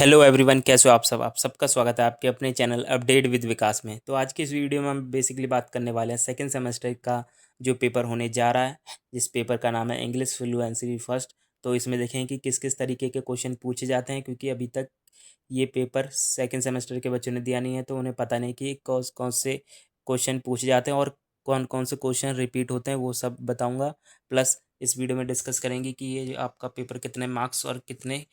Hello everyone, कैसे हो आप सब। आप सबका स्वागत है आपके अपने चैनल अपडेट विद विकास में। तो आज की इस वीडियो में हम बेसिकली बात करने वाले हैं सेकंड सेमेस्टर का जो पेपर होने जा रहा है, जिस पेपर का नाम है इंग्लिश फ्लुएंसी फर्स्ट। तो इसमें देखें कि किस किस तरीके के क्वेश्चन पूछे जाते हैं, क्योंकि अभी तक ये पेपर सेकंड सेमेस्टर के बच्चों ने दिया नहीं है, तो उन्हें पता नहीं कि कौन कौन से क्वेश्चन पूछे जाते हैं और कौन कौन से क्वेश्चन रिपीट होते हैं, वो सब बताऊँगा। प्लस इस वीडियो में डिस्कस करेंगे कि ये जो आपका पेपर कितने मार्क्स और कितने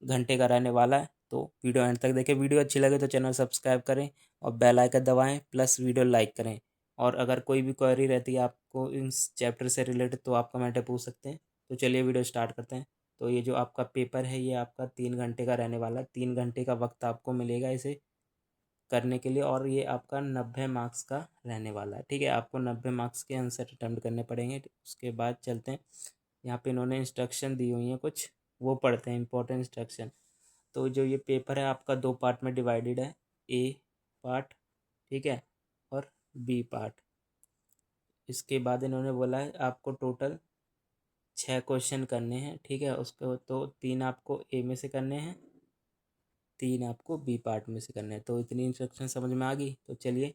घंटे का रहने वाला है। तो वीडियो एंड तक देखें। वीडियो अच्छी लगे तो चैनल सब्सक्राइब करें और बेल आइकन दबाएं, प्लस वीडियो लाइक करें। और अगर कोई भी क्वेरी रहती है आपको इस चैप्टर से रिलेटेड, तो आप कमेंट में पूछ सकते हैं। तो चलिए वीडियो स्टार्ट करते हैं। तो ये जो आपका पेपर है, ये आपका 3 घंटे का रहने वाला है। 3 घंटे का वक्त आपको मिलेगा इसे करने के लिए, और ये आपका 90 मार्क्स का रहने वाला है। ठीक है, आपको 90 मार्क्स के आंसर अटेम्प्ट करने पड़ेंगे। उसके बाद चलते हैं, यहाँ पे इन्होंने इंस्ट्रक्शन दी हुई हैं कुछ, वो पढ़ते हैं इंपॉर्टेंट इंस्ट्रक्शन। तो जो ये पेपर है आपका 2 पार्ट में डिवाइडेड है, ए पार्ट, ठीक है, और बी पार्ट। इसके बाद इन्होंने बोला है आपको टोटल 6 क्वेश्चन करने हैं। ठीक है, उसके तो 3 आपको ए में से करने हैं, 3 आपको बी पार्ट में से करने हैं। तो इतनी इंस्ट्रक्शन समझ में आ गई। तो चलिए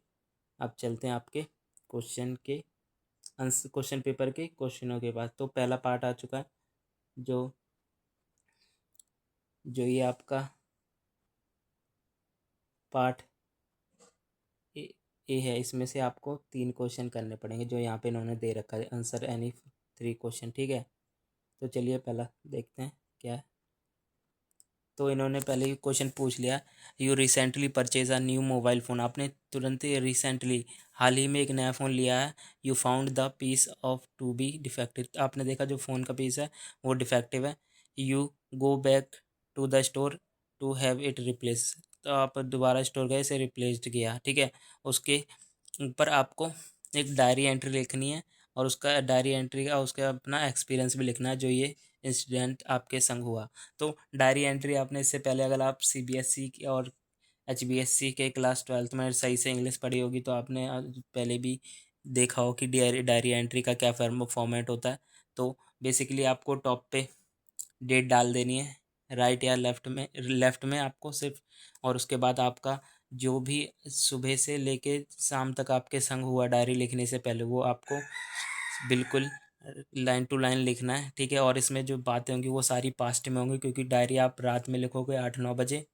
अब चलते हैं आपके क्वेश्चन के आंसर, क्वेश्चन पेपर के क्वेश्चनों के पास। तो पहला पार्ट आ चुका है, जो जो ये आपका पार्ट ए ए है। इसमें से आपको 3 क्वेश्चन करने पड़ेंगे, जो यहाँ पे इन्होंने दे रखा है, आंसर एनी 3 क्वेश्चन। ठीक है, तो चलिए पहला देखते हैं क्या है। तो इन्होंने पहले ही क्वेश्चन पूछ लिया, you recently purchase a new mobile phone. आपने तुरंत ही रिसेंटली हाल ही में एक नया फ़ोन लिया है। You found the piece of to be defective. आपने देखा जो फ़ोन का पीस है वो डिफेक्टिव है। You go back to the store to have it replace. तो आप दोबारा स्टोर गए, इसे रिप्लेस्ड किया। ठीक है, उसके ऊपर आपको एक डायरी एंट्री लिखनी है, और उसका डायरी एंट्री का उसका अपना एक्सपीरियंस भी लिखना है, जो ये इंसिडेंट आपके संग हुआ। तो डायरी एंट्री आपने इससे पहले, अगर आप सीबीएसई की और एचबीएससी के क्लास 12th में सही से इंग्लिश पढ़ी होगी, तो आपने पहले भी देखा हो कि डायरी डायरी एंट्री का क्या फॉर्मेट होता है। तो बेसिकली आपको टॉप पे डेट डाल देनी है, राइट या लेफ़्ट में आपको सिर्फ। और उसके बाद आपका जो भी सुबह से लेके शाम तक आपके संग हुआ डायरी लिखने से पहले, वो आपको बिल्कुल लाइन टू लाइन लिखना है। ठीक है, और इसमें जो बातें होंगी वो सारी पास्ट में होंगी, क्योंकि डायरी आप रात में लिखोगे 8-9 बजे।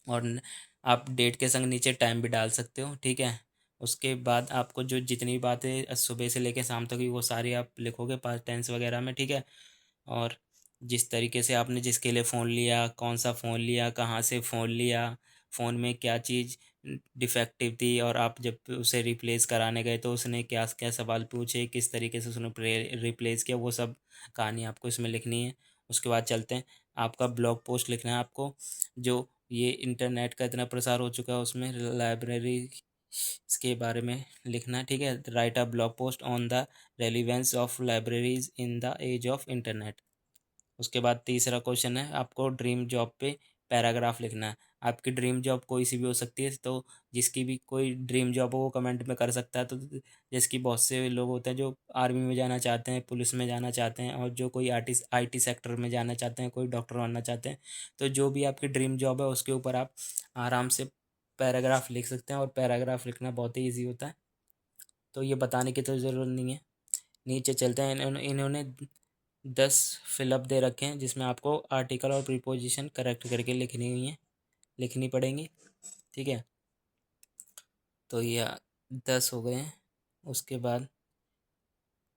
और आप डेट के संग नीचे टाइम भी डाल सकते हो। ठीक है, उसके बाद आपको जो जितनी बातें सुबह से लेकर शाम तक हुई, वो सारी आप लिखोगे पास्ट टेंस वगैरह में। ठीक है, और जिस तरीके से आपने जिसके लिए फ़ोन लिया, कौन सा फ़ोन लिया, कहाँ से फ़ोन लिया, फ़ोन में क्या चीज़ डिफेक्टिव थी, और आप जब उसे रिप्लेस कराने गए तो उसने क्या क्या सवाल पूछे, किस तरीके से उसने रिप्लेस किया, वो सब कहानी आपको इसमें लिखनी है। उसके बाद चलते हैं, आपका ब्लॉग पोस्ट लिखना है आपको। जो ये इंटरनेट का इतना प्रसार हो चुका है, उसमें लाइब्रेरी इसके बारे में लिखना है। ठीक है, write a blog post on the relevance of libraries in the age of internet. उसके बाद तीसरा क्वेश्चन है, आपको ड्रीम जॉब पे पैराग्राफ लिखना है। आपकी ड्रीम जॉब कोई सी भी हो सकती है, तो जिसकी भी कोई ड्रीम जॉब हो वो कमेंट में कर सकता है। तो जैसे कि बहुत से लोग होते हैं जो आर्मी में जाना चाहते हैं, पुलिस में जाना चाहते हैं, और जो कोई आर्टिस्ट आईटी सेक्टर में जाना चाहते हैं, कोई डॉक्टर बनना चाहते हैं। तो जो भी आपकी ड्रीम जॉब है उसके ऊपर आप आराम से पैराग्राफ लिख सकते हैं, और पैराग्राफ लिखना बहुत ही ईजी होता है, तो ये बताने की तो ज़रूरत नहीं है। नीचे चलते हैं, इन्होंने 10 फिलअप दे रखे हैं, जिसमें आपको आर्टिकल और प्रीपोजिशन करेक्ट करके लिखनी हुई हैं, लिखनी पड़ेंगी। ठीक है, तो ये 10 हो गए हैं। उसके बाद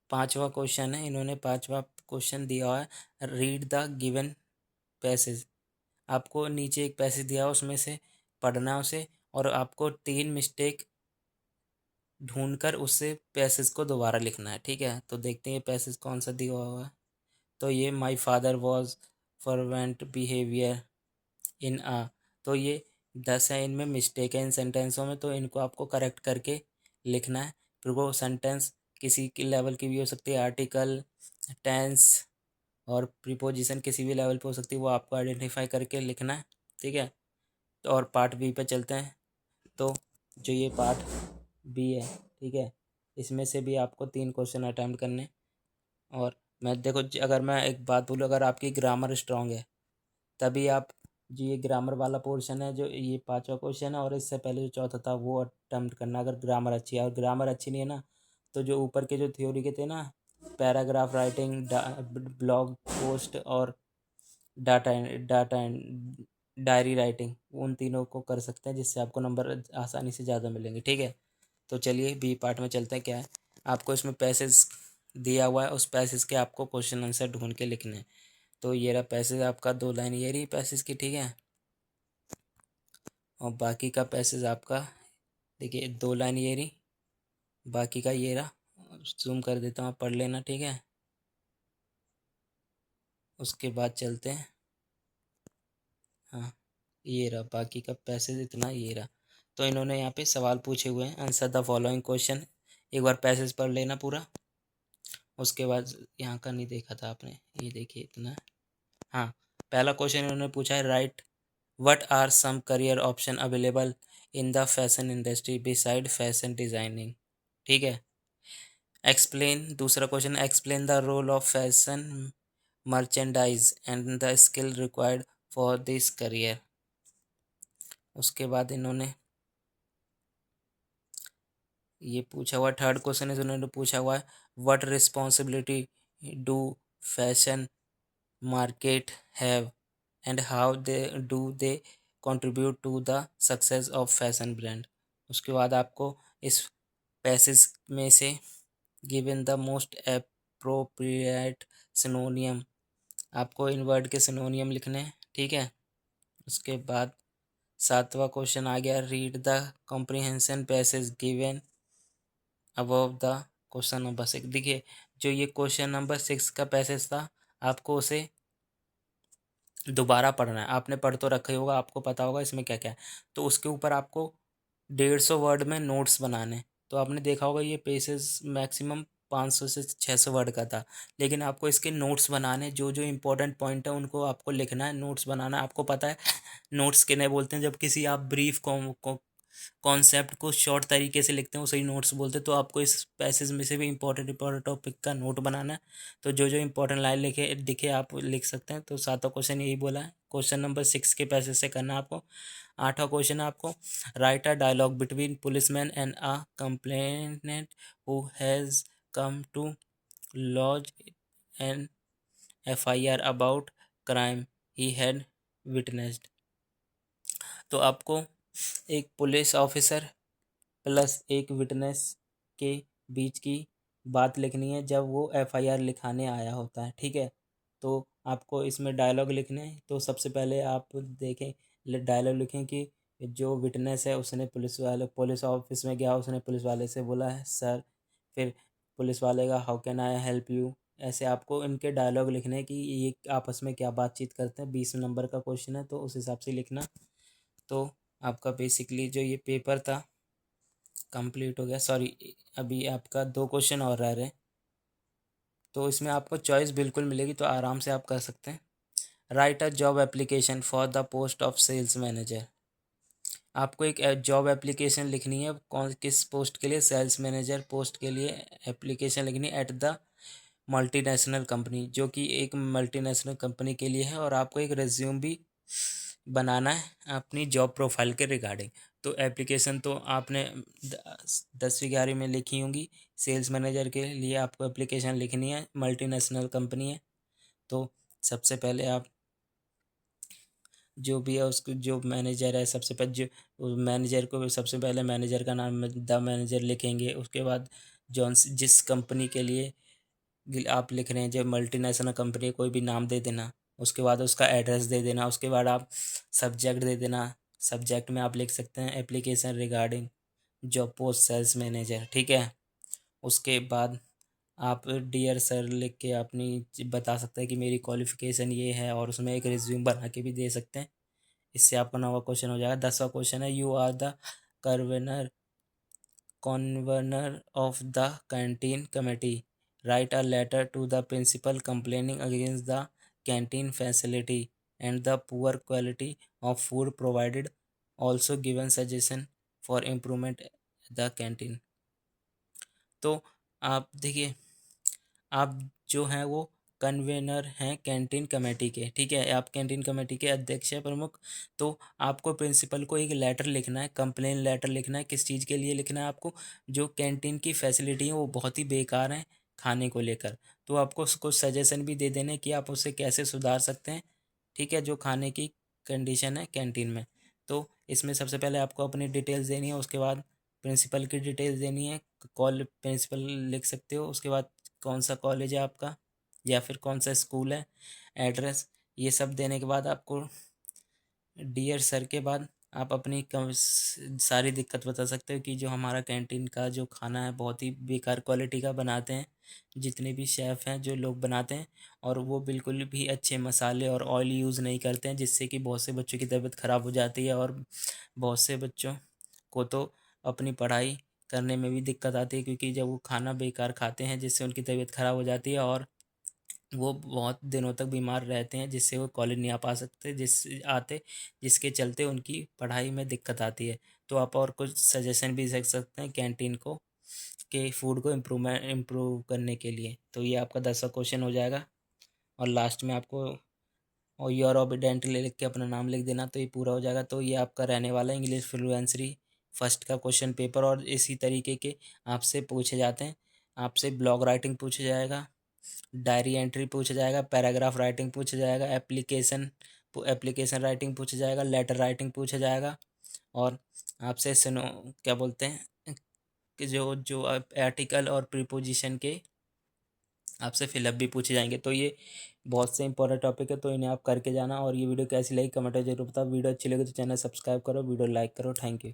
पांचवा क्वेश्चन है, इन्होंने पांचवा क्वेश्चन दिया हुआ है, रीड द गिवन पैसेज। आपको नीचे एक पैसेज दिया हुआ, उसमें से पढ़ना है उसे, और आपको 3 मिस्टेक ढूंढकर उससे पैसेज को दोबारा लिखना है। ठीक है, तो देखते हैं ये पैसेज कौन सा दिया हुआ है। तो ये my father was fervent behaviour in आ। तो ये 10 है, इनमें मिस्टेक है इन सेंटेंसों में, तो इनको आपको करेक्ट करके लिखना है। फिर वो सेंटेंस किसी की लेवल की भी हो सकती है, आर्टिकल, टेंस और प्रीपोजिशन किसी भी लेवल पे हो सकती है, वो आपको आइडेंटिफाई करके लिखना है। ठीक है, तो और पार्ट बी पे चलते हैं। तो जो ये पार्ट बी है, ठीक है, इसमें से भी आपको 3 क्वेश्चन अटैम्प्ट करने। और मैं देखो, अगर मैं एक बात बोलूँ, अगर आपकी ग्रामर स्ट्रांग है तभी आप जो ये ग्रामर वाला पोर्शन है, जो ये पांचवा क्वेश्चन है, और इससे पहले जो चौथा था वो अटेम्प्ट करना, अगर ग्रामर अच्छी है। और ग्रामर अच्छी नहीं है ना, तो जो ऊपर के जो थ्योरी के थे ना, पैराग्राफ राइटिंग, ब्लॉग पोस्ट और डाटा डाटा डायरी राइटिंग, उन तीनों को कर सकते हैं, जिससे आपको नंबर आसानी से ज़्यादा मिलेंगे। ठीक है, तो चलिए बी पार्ट में चलते हैं। क्या है आपको इसमें पैसेज दिया हुआ है, उस पैसेज के आपको क्वेश्चन आंसर ढूंढ के लिखने हैं। तो ये रहा पैसेज आपका, 2 लाइन ये रही पैसेज की। ठीक है, और बाकी का पैसेज आपका देखिए 2 लाइन ये रही, बाकी का ये रहा। जूम कर देता हूँ, आप पढ़ लेना। ठीक है, उसके बाद चलते हैं। हाँ, ये रहा बाकी का पैसेज, इतना ये रहा। तो इन्होंने यहाँ पे सवाल पूछे हुए हैं, आंसर द फॉलोइंग क्वेश्चन। एक बार पैसेज पढ़ लेना पूरा, उसके बाद यहाँ का नहीं देखा था आपने, ये देखिए इतना। हाँ, पहला क्वेश्चन इन्होंने पूछा है, write what are some career option available in the fashion industry beside fashion designing. ठीक है, एक्सप्लेन, दूसरा question, explain the role of fashion merchandise and the skill required for this career. उसके बाद इन्होंने ये पूछा हुआ, थर्ड क्वेश्चन इन्होंने पूछा हुआ है, what responsibility do fashion market have and how they do they contribute to the success of fashion brand. उसके बाद आपको इस पैसेज में से given the most appropriate synonym, आपको इन वर्ड के सिनोनियम लिखने हैं। ठीक है, उसके बाद सातवां क्वेश्चन आ गया, read the comprehension passage given above the question number 6। देखिए, जो ये क्वेश्चन नंबर 6 का पैसेज था, आपको उसे दोबारा पढ़ना है। आपने पढ़ तो रखा ही होगा, आपको पता होगा इसमें क्या क्या है। तो उसके ऊपर आपको 150 वर्ड में नोट्स बनाने। तो आपने देखा होगा ये पेजेस मैक्सिमम 500 से 600 वर्ड का था, लेकिन आपको इसके नोट्स बनाने, जो जो इम्पोर्टेंट पॉइंट है उनको आपको लिखना है, नोट्स बनाना है। आपको पता है नोट्स किन्हें बोलते हैं, जब किसी आप ब्रीफ कॉन्सेप्ट को शॉर्ट तरीके से लिखते हैं, उसे ही नोट्स बोलते हैं। तो आपको इस पैसेज में से भी इंपॉर्टेंट टॉपिक का नोट बनाना है। तो जो जो इंपॉर्टेंट लाइन लिखे दिखे आप लिख सकते हैं। तो सातवां क्वेश्चन यही बोला है, क्वेश्चन नंबर 6 के पैसेज से करना है आपको। आठवां क्वेश्चन है आपको, write a dialogue between policeman and a complainant who has come to lodge an FIR about crime he had witnessed. तो आपको एक पुलिस ऑफिसर प्लस एक विटनेस के बीच की बात लिखनी है, जब वो FIR लिखाने आया होता है। ठीक है, तो आपको इसमें डायलॉग लिखने हैं। तो सबसे पहले आप देखें, डायलॉग लिखें कि जो विटनेस है उसने पुलिस ऑफिस में गया, उसने पुलिस वाले से बोला है सर, फिर पुलिस वाले का how can I help you. ऐसे आपको इनके डायलॉग लिखने हैं कि ये आपस में क्या बातचीत करते हैं। 20 नंबर का क्वेश्चन है, तो उस हिसाब से लिखना। तो आपका बेसिकली जो ये पेपर था कंप्लीट हो गया। सॉरी, अभी आपका 2 क्वेश्चन और रह रहे हैं, तो इसमें आपको चॉइस बिल्कुल मिलेगी, तो आराम से आप कर सकते हैं। Write a job application for the post of sales manager. आपको एक जॉब एप्लीकेशन लिखनी है, कौन किस पोस्ट के लिए, सेल्स मैनेजर पोस्ट के लिए एप्लीकेशन लिखनी है एट द मल्टीनेशनल कंपनी, जो कि एक मल्टीनेशनल कंपनी के लिए है। और आपको एक रिज्यूम भी बनाना है अपनी जॉब प्रोफाइल के रिगार्डिंग। तो एप्लीकेशन तो आपने 10वीं 11वीं में लिखी होंगी। सेल्स मैनेजर के लिए आपको एप्लीकेशन लिखनी है, मल्टीनेशनल कंपनी है। तो सबसे पहले आप जो भी है उसको, जो मैनेजर है, सबसे पहले जो मैनेजर को, सबसे पहले मैनेजर का नाम द मैनेजर लिखेंगे। उसके बाद जिस कंपनी के लिए आप लिख रहे हैं, जब मल्टीनेशनल कंपनी, कोई भी नाम दे देना। उसके बाद उसका एड्रेस दे देना। उसके बाद आप सब्जेक्ट दे देना। सब्जेक्ट में आप लिख सकते हैं application regarding job post sales manager. ठीक है, उसके बाद आप डियर सर लिख के अपनी बता सकते हैं कि मेरी क्वालिफ़िकेशन ये है, और उसमें एक रिज्यूम बना के भी दे सकते हैं। इससे आपका 9वां क्वेश्चन हो जाएगा। 10वां क्वेश्चन है, you are the convener convener of the canteen committee. Write a letter to the principal complaining against the canteen facility and the poor quality of food provided. Also given suggestion for improvement the canteen. तो आप देखिए, आप जो हैं वो convener हैं canteen committee के, ठीक है, आप कैंटीन कमेटी के अध्यक्ष हैं, प्रमुख। तो आपको प्रिंसिपल को एक लेटर लिखना है, कंप्लेन लेटर लिखना है। किस चीज़ के लिए लिखना है आपको? जो कैंटीन की फैसिलिटी है वो बहुत ही बेकार हैं खाने को लेकर। तो आपको कुछ सजेशन भी दे देने कि आप उसे कैसे सुधार सकते हैं, ठीक है, जो खाने की कंडीशन है कैंटीन में। तो इसमें सबसे पहले आपको अपनी डिटेल्स देनी है, उसके बाद प्रिंसिपल की डिटेल्स देनी है, कॉल प्रिंसिपल लिख सकते हो, उसके बाद कौन सा कॉलेज है आपका या फिर कौन सा स्कूल है, एड्रेस, ये सब देने के बाद आपको डियर सर के बाद आप अपनी सारी दिक्कत बता सकते हो कि जो हमारा कैंटीन का जो खाना है बहुत ही बेकार क्वालिटी का बनाते हैं, जितने भी शेफ़ हैं जो लोग बनाते हैं, और वो बिल्कुल भी अच्छे मसाले और ऑयल यूज़ नहीं करते हैं, जिससे कि बहुत से बच्चों की तबीयत ख़राब हो जाती है और बहुत से बच्चों को तो अपनी पढ़ाई करने में भी दिक्कत आती है, क्योंकि जब वो खाना बेकार खाते हैं जिससे उनकी तबीयत ख़राब हो जाती है और वो बहुत दिनों तक बीमार रहते हैं, जिससे वो कॉलेज नहीं आ पा सकते, जिसके चलते उनकी पढ़ाई में दिक्कत आती है। तो आप और कुछ सजेशन भी दे सकते हैं कैंटीन को के फूड को इम्प्रूव करने के लिए। तो ये आपका 10वां क्वेश्चन हो जाएगा। और लास्ट में आपको और योर ओबिडेंटली लिख के अपना नाम लिख देना, तो ये पूरा हो जाएगा। तो ये आपका रहने वाला है इंग्लिश फ्लुएंसी फर्स्ट का क्वेश्चन पेपर। और इसी तरीके के आपसे पूछे जाते हैं, आपसे ब्लॉग राइटिंग पूछा जाएगा, डायरी एंट्री पूछा जाएगा, पैराग्राफ राइटिंग पूछा जाएगा, एप्लीकेशन राइटिंग पूछा जाएगा, लेटर राइटिंग पूछा जाएगा, और आपसे सुनो क्या बोलते हैं कि जो जो आर्टिकल और प्रीपोजिशन के आपसे फिलअप भी पूछे जाएंगे। तो ये बहुत से इंपॉर्टेंट टॉपिक है, तो इन्हें आप करके जाना। और ये वीडियो कैसी लगी कमेंट में जरूर बताओ। वीडियो अच्छी लगी तो चैनल सब्सक्राइब करो, वीडियो लाइक करो। Thank you.